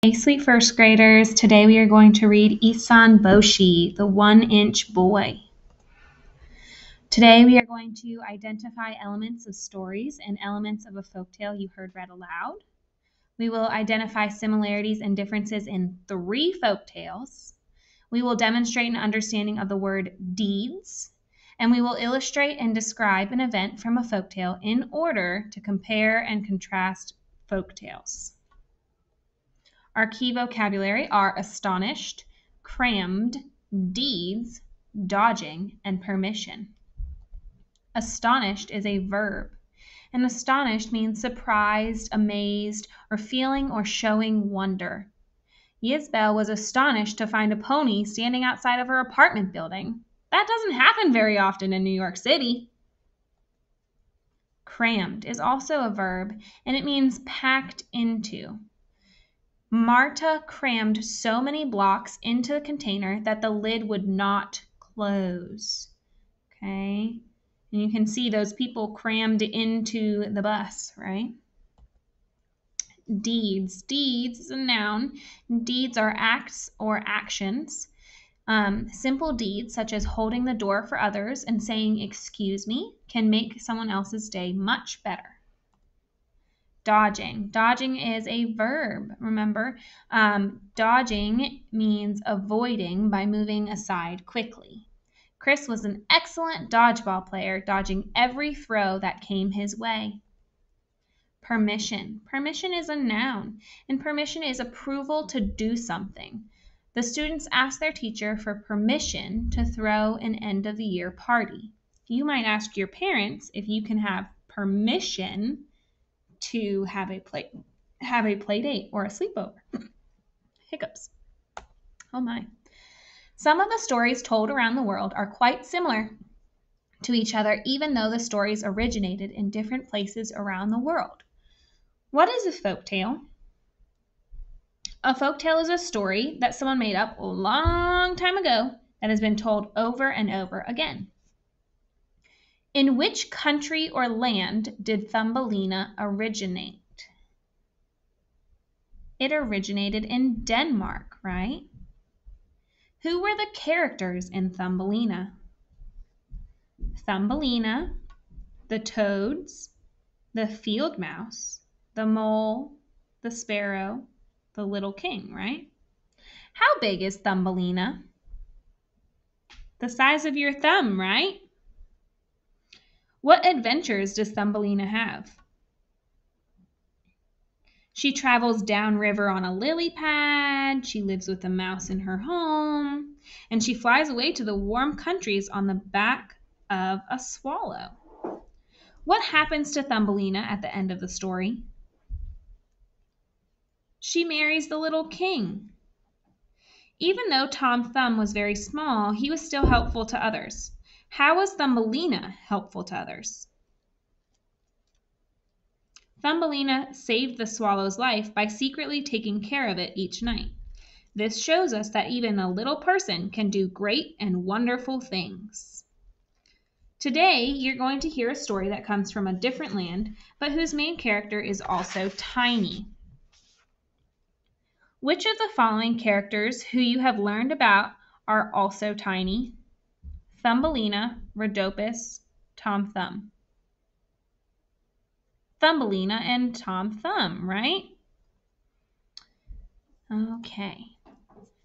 Hey, sweet first graders. Today we are going to read Issun Boshi, the 1-inch boy. Today we are going to identify elements of stories and elements of a folktale you heard read aloud. We will identify similarities and differences in 3 folktales. We will demonstrate an understanding of the word deeds, and we will illustrate and describe an event from a folktale in order to compare and contrast folktales. Our key vocabulary are astonished, crammed, deeds, dodging, and permission. Astonished is a verb, and astonished means surprised, amazed, or feeling or showing wonder. Yisbel was astonished to find a pony standing outside of her apartment building. That doesn't happen very often in New York City. Crammed is also a verb, and it means packed into. Marta crammed so many blocks into the container that the lid would not close. Okay? And you can see those people crammed into the bus, right? Deeds. Deeds is a noun. Deeds are acts or actions. Simple deeds, such as holding the door for others and saying, "Excuse me," can make someone else's day much better. Dodging. Dodging is a verb, remember? Dodging means avoiding by moving aside quickly. Chris was an excellent dodgeball player, dodging every throw that came his way. Permission. Permission is a noun, and permission is approval to do something. The students asked their teacher for permission to throw an end-of-the-year party. You might ask your parents if you can have permission to have a play date or a sleepover. Hiccups. Oh my. Some of the stories told around the world are quite similar to each other, even though the stories originated in different places around the world. What is a folktale? A folktale is a story that someone made up a long time ago that has been told over and over again. In which country or land did Thumbelina originate? It originated in Denmark, right? Who were the characters in Thumbelina? Thumbelina, the toads, the field mouse, the mole, the sparrow, the little king, right? How big is Thumbelina? The size of your thumb, right? What adventures does Thumbelina have? She travels downriver on a lily pad, she lives with a mouse in her home, and she flies away to the warm countries on the back of a swallow. What happens to Thumbelina at the end of the story? She marries the little king. Even though Tom Thumb was very small, he was still helpful to others. How was Thumbelina helpful to others? Thumbelina saved the swallow's life by secretly taking care of it each night. This shows us that even a little person can do great and wonderful things. Today, you're going to hear a story that comes from a different land, but whose main character is also tiny. Which of the following characters who you have learned about are also tiny? Thumbelina, Rhodopis, Tom Thumb. Thumbelina and Tom Thumb, right? Okay.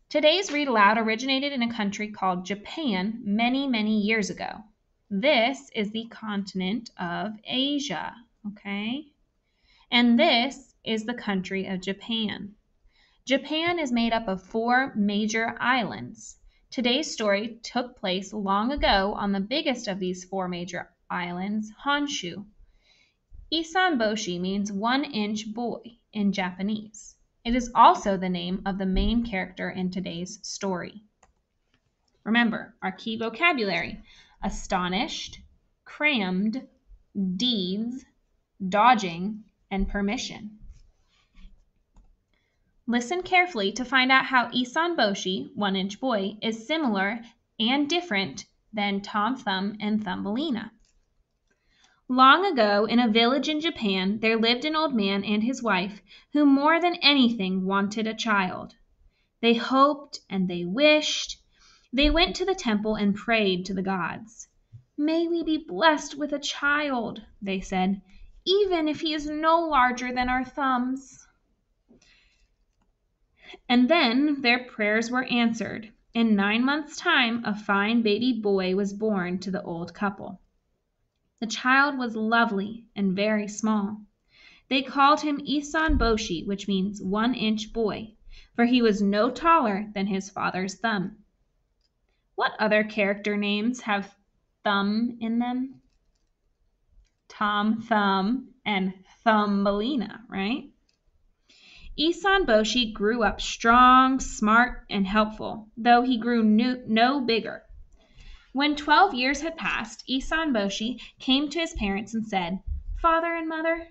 Today's Read Aloud originated in a country called Japan many, many years ago. This is the continent of Asia, okay? And this is the country of Japan. Japan is made up of 4 major islands. Today's story took place long ago on the biggest of these 4 major islands, Honshu. Issun Boshi means 1-inch boy in Japanese. It is also the name of the main character in today's story. Remember, our key vocabulary: astonished, crammed, deeds, dodging, and permission. Listen carefully to find out how Issun Boshi, 1-inch boy, is similar and different than Tom Thumb and Thumbelina. Long ago, in a village in Japan, there lived an old man and his wife who more than anything wanted a child. They hoped and they wished. They went to the temple and prayed to the gods. "May we be blessed with a child," they said, "even if he is no larger than our thumbs." And then their prayers were answered. In 9 months' time, a fine baby boy was born to the old couple. The child was lovely and very small. They called him Issun Boshi, which means 1-inch boy, for he was no taller than his father's thumb. What other character names have thumb in them? Tom Thumb and Thumbelina, right? Issun Boshi grew up strong, smart, and helpful, though he grew no bigger. When 12 years had passed, Issun Boshi came to his parents and said, "Father and Mother,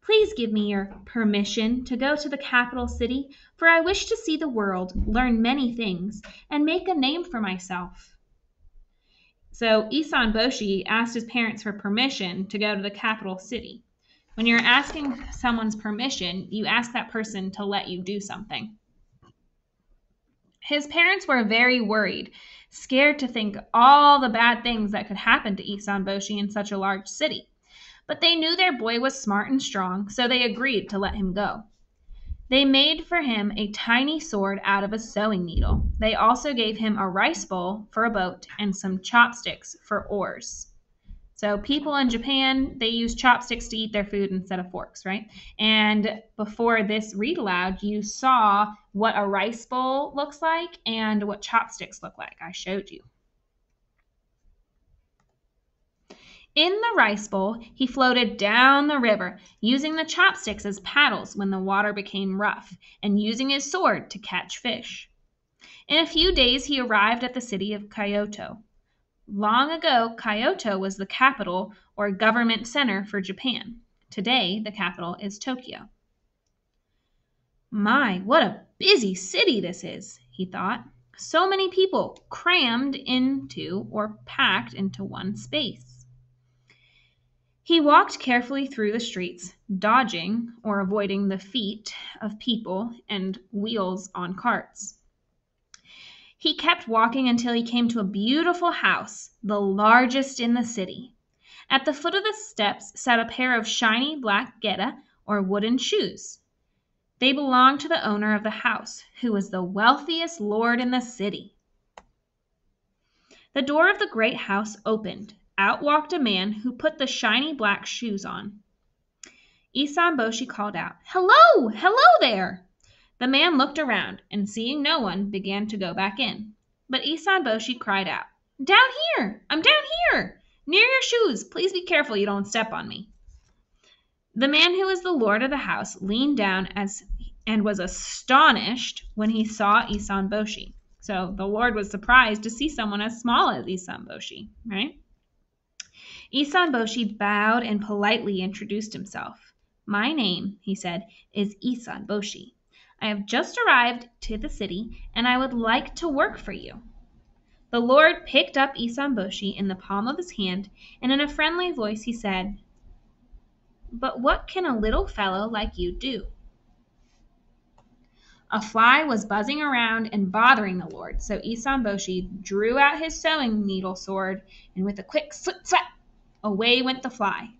please give me your permission to go to the capital city, for I wish to see the world, learn many things, and make a name for myself." So Issun Boshi asked his parents for permission to go to the capital city. When you're asking someone's permission, you ask that person to let you do something. His parents were very worried, scared to think all the bad things that could happen to Issun Boshi in such a large city. But they knew their boy was smart and strong, so they agreed to let him go. They made for him a tiny sword out of a sewing needle. They also gave him a rice bowl for a boat and some chopsticks for oars. So people in Japan, they use chopsticks to eat their food instead of forks, right? And before this read aloud, you saw what a rice bowl looks like and what chopsticks look like. I showed you. In the rice bowl, he floated down the river, using the chopsticks as paddles when the water became rough, and using his sword to catch fish. In a few days, he arrived at the city of Kyoto. Long ago, Kyoto was the capital or government center for Japan. Today, the capital is Tokyo. "My, what a busy city this is," he thought. "So many people crammed into or packed into one space." He walked carefully through the streets, dodging or avoiding the feet of people and wheels on carts. He kept walking until he came to a beautiful house, the largest in the city. At the foot of the steps sat a pair of shiny black geta, or wooden shoes. They belonged to the owner of the house, who was the wealthiest lord in the city. The door of the great house opened. Out walked a man who put the shiny black shoes on. Issun Boshi called out, "Hello! Hello there!" The man looked around, and seeing no one, began to go back in. But Issun Boshi cried out, "Down here! I'm down here! Near your shoes! Please be careful you don't step on me." The man who was the lord of the house leaned down and was astonished when he saw Issun Boshi. So the lord was surprised to see someone as small as Issun Boshi, right? Issun Boshi bowed and politely introduced himself. "My name," he said, "is Issun Boshi. I have just arrived to the city, and I would like to work for you." The Lord picked up Issun Boshi in the palm of his hand, and in a friendly voice he said, "But what can a little fellow like you do?" A fly was buzzing around and bothering the Lord, so Issun Boshi drew out his sewing needle sword, and with a quick slip slap, away went the fly.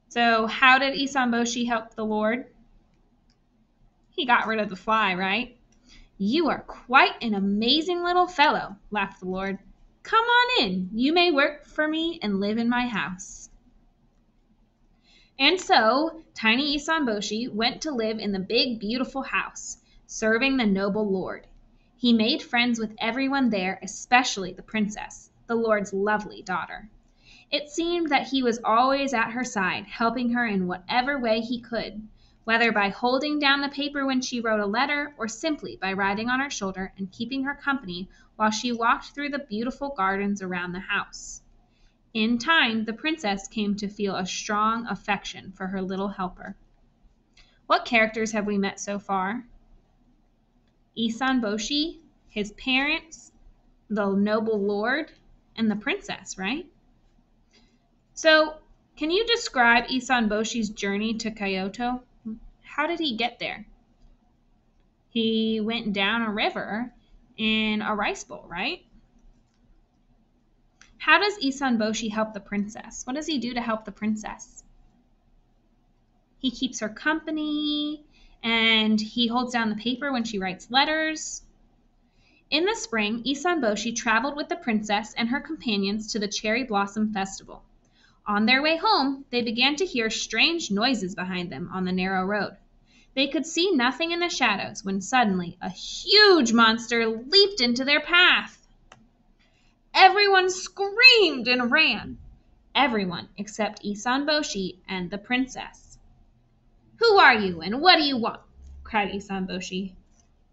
So how did Issun Boshi help the Lord? He got rid of the fly, right? "You are quite an amazing little fellow," laughed the Lord. "Come on in. You may work for me and live in my house." And so tiny Issun Boshi went to live in the big, beautiful house, serving the noble Lord. He made friends with everyone there, especially the princess, the Lord's lovely daughter. It seemed that he was always at her side, helping her in whatever way he could, whether by holding down the paper when she wrote a letter or simply by riding on her shoulder and keeping her company while she walked through the beautiful gardens around the house. In time, the princess came to feel a strong affection for her little helper. What characters have we met so far? Issun Boshi, his parents, the noble lord, and the princess, right? So Can you describe Issun Boshi's journey to Kyoto? How did he get there? He went down a river in a rice bowl, right? How does Issun Boshi help the princess? What does he do to help the princess? He keeps her company, and he holds down the paper when she writes letters. In the spring, Issun Boshi traveled with the princess and her companions to the Cherry Blossom Festival. On their way home, they began to hear strange noises behind them on the narrow road. They could see nothing in the shadows when suddenly a huge monster leaped into their path. Everyone screamed and ran. Everyone except Issun Boshi and the princess. "Who are you and what do you want?" cried Issun Boshi.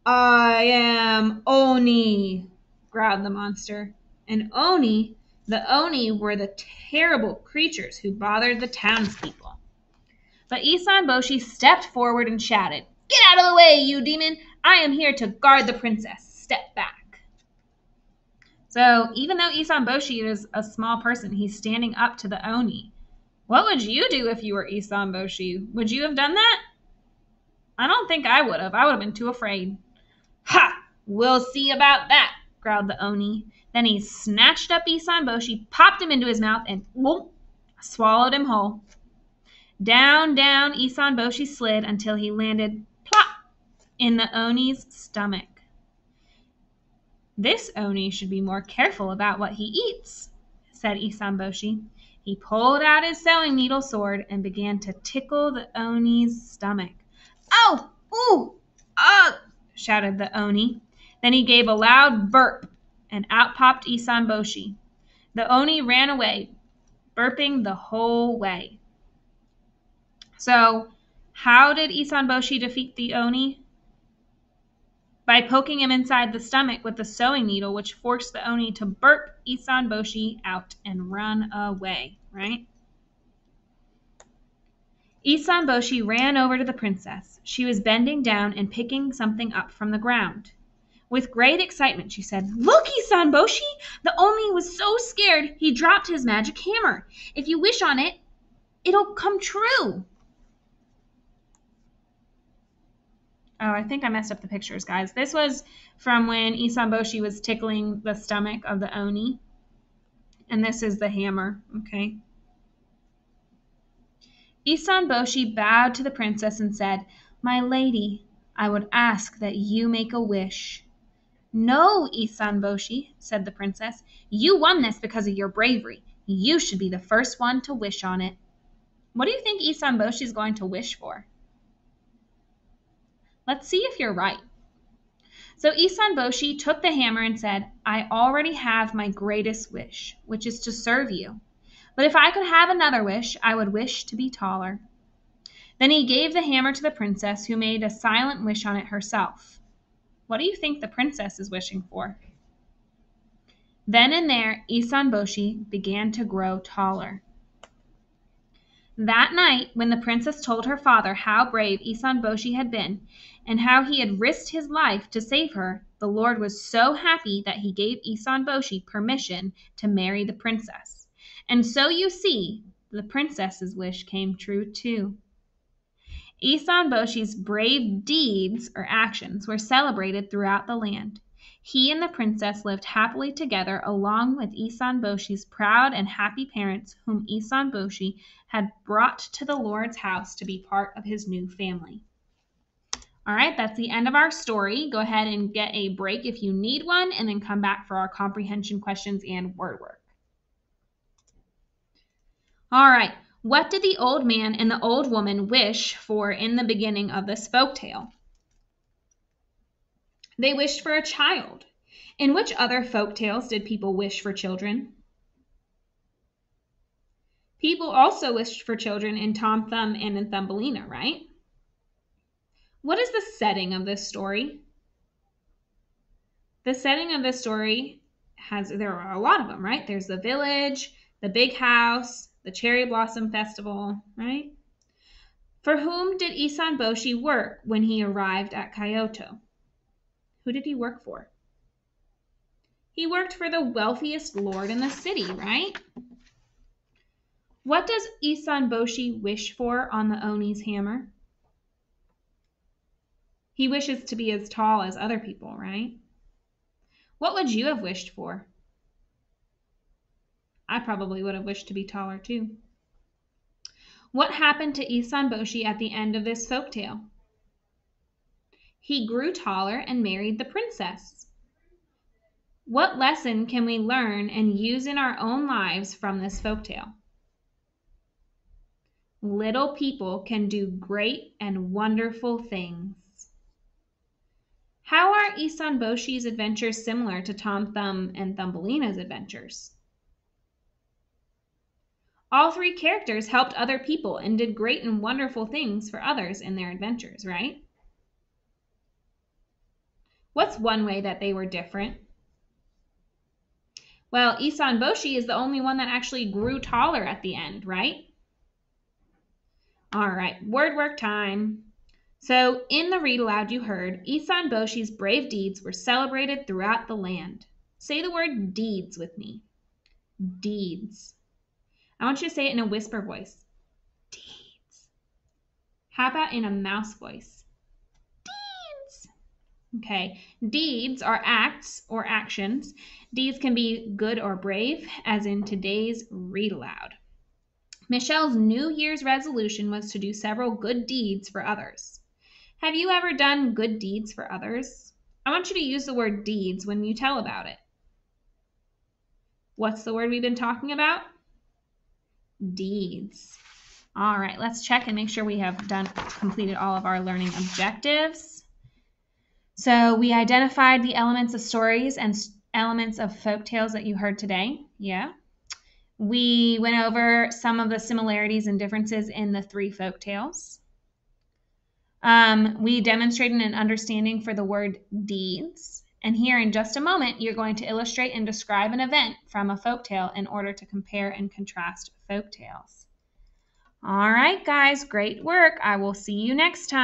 "I am Oni," growled the monster. And the Oni were the terrible creatures who bothered the townspeople. But Issun Boshi stepped forward and shouted, "Get out of the way, you demon! I am here to guard the princess. Step back." So even though Issun Boshi is a small person, he's standing up to the Oni. What would you do if you were Issun Boshi? Would you have done that? I don't think I would have. I would have been too afraid. "Ha! We'll see about that," growled the Oni. Then he snatched up Issun Boshi, popped him into his mouth, and whoop, swallowed him whole. Down, down Issun Boshi slid until he landed plop in the Oni's stomach. "This Oni should be more careful about what he eats," said Issun Boshi. He pulled out his sewing needle sword and began to tickle the Oni's stomach. "Ow! Ooh! Ugh!" shouted the Oni. Then he gave a loud burp, and out popped Issun Boshi. The Oni ran away, burping the whole way. So, how did Issun Boshi defeat the Oni? By poking him inside the stomach with the sewing needle, which forced the Oni to burp Issun Boshi out and run away, right? Issun Boshi ran over to the princess. She was bending down and picking something up from the ground. With great excitement, she said, "Look, Issun Boshi! The Oni was so scared he dropped his magic hammer. If you wish on it, it'll come true." Oh, I think I messed up the pictures, guys. This was from when Issun Boshi was tickling the stomach of the Oni. And this is the hammer, okay? Issun Boshi bowed to the princess and said, "My lady, I would ask that you make a wish." "No, Issun Boshi," said the princess. "You won this because of your bravery. You should be the first one to wish on it." What do you think Issun Boshi is going to wish for? Let's see if you're right. So Issun Boshi took the hammer and said, "I already have my greatest wish, which is to serve you. But if I could have another wish, I would wish to be taller." Then he gave the hammer to the princess, who made a silent wish on it herself. What do you think the princess is wishing for? Then and there, Issun Boshi began to grow taller. That night, when the princess told her father how brave Issun Boshi had been and how he had risked his life to save her, the Lord was so happy that he gave Issun Boshi permission to marry the princess. And so you see, the princess's wish came true too. Issun Boshi's brave deeds or actions were celebrated throughout the land. He and the princess lived happily together along with Issun Boshi's proud and happy parents, whom Issun Boshi had brought to the Lord's house to be part of his new family. All right, that's the end of our story. Go ahead and get a break if you need one, and then come back for our comprehension questions and word work. All right, what did the old man and the old woman wish for in the beginning of this folktale? They wished for a child. In which other folktales did people wish for children? People also wished for children in Tom Thumb and in Thumbelina, right? What is the setting of this story? The setting of this story there are a lot of them, right? There's the village, the big house, the Cherry Blossom Festival, right? For whom did Issun Boshi work when he arrived at Kyoto? Who did he work for? He worked for the wealthiest lord in the city, right? What does Issun Boshi wish for on the Oni's hammer? He wishes to be as tall as other people, right? What would you have wished for? I probably would have wished to be taller too. What happened to Issun Boshi at the end of this folktale? He grew taller and married the princess. What lesson can we learn and use in our own lives from this folktale? Little people can do great and wonderful things. How are Issun Boshi's adventures similar to Tom Thumb and Thumbelina's adventures? All three characters helped other people and did great and wonderful things for others in their adventures, right? What's one way that they were different? Well, Issun Boshi is the only one that actually grew taller at the end, right? All right, word work time. So in the read aloud you heard, Issun Boshi's brave deeds were celebrated throughout the land. Say the word deeds with me. Deeds. I want you to say it in a whisper voice. Deeds. How about in a mouse voice? Deeds. Okay, deeds are acts or actions. Deeds can be good or brave, as in today's read aloud. Michelle's New Year's resolution was to do several good deeds for others. Have you ever done good deeds for others? I want you to use the word deeds when you tell about it. What's the word we've been talking about? Deeds. All right, let's check and make sure we have completed all of our learning objectives. So we identified the elements of stories and elements of folk tales that you heard today. Yeah. We went over some of the similarities and differences in the three folk tales. We demonstrated an understanding for the word deeds. And here in just a moment, you're going to illustrate and describe an event from a folktale in order to compare and contrast folktales. All right, guys, great work. I will see you next time.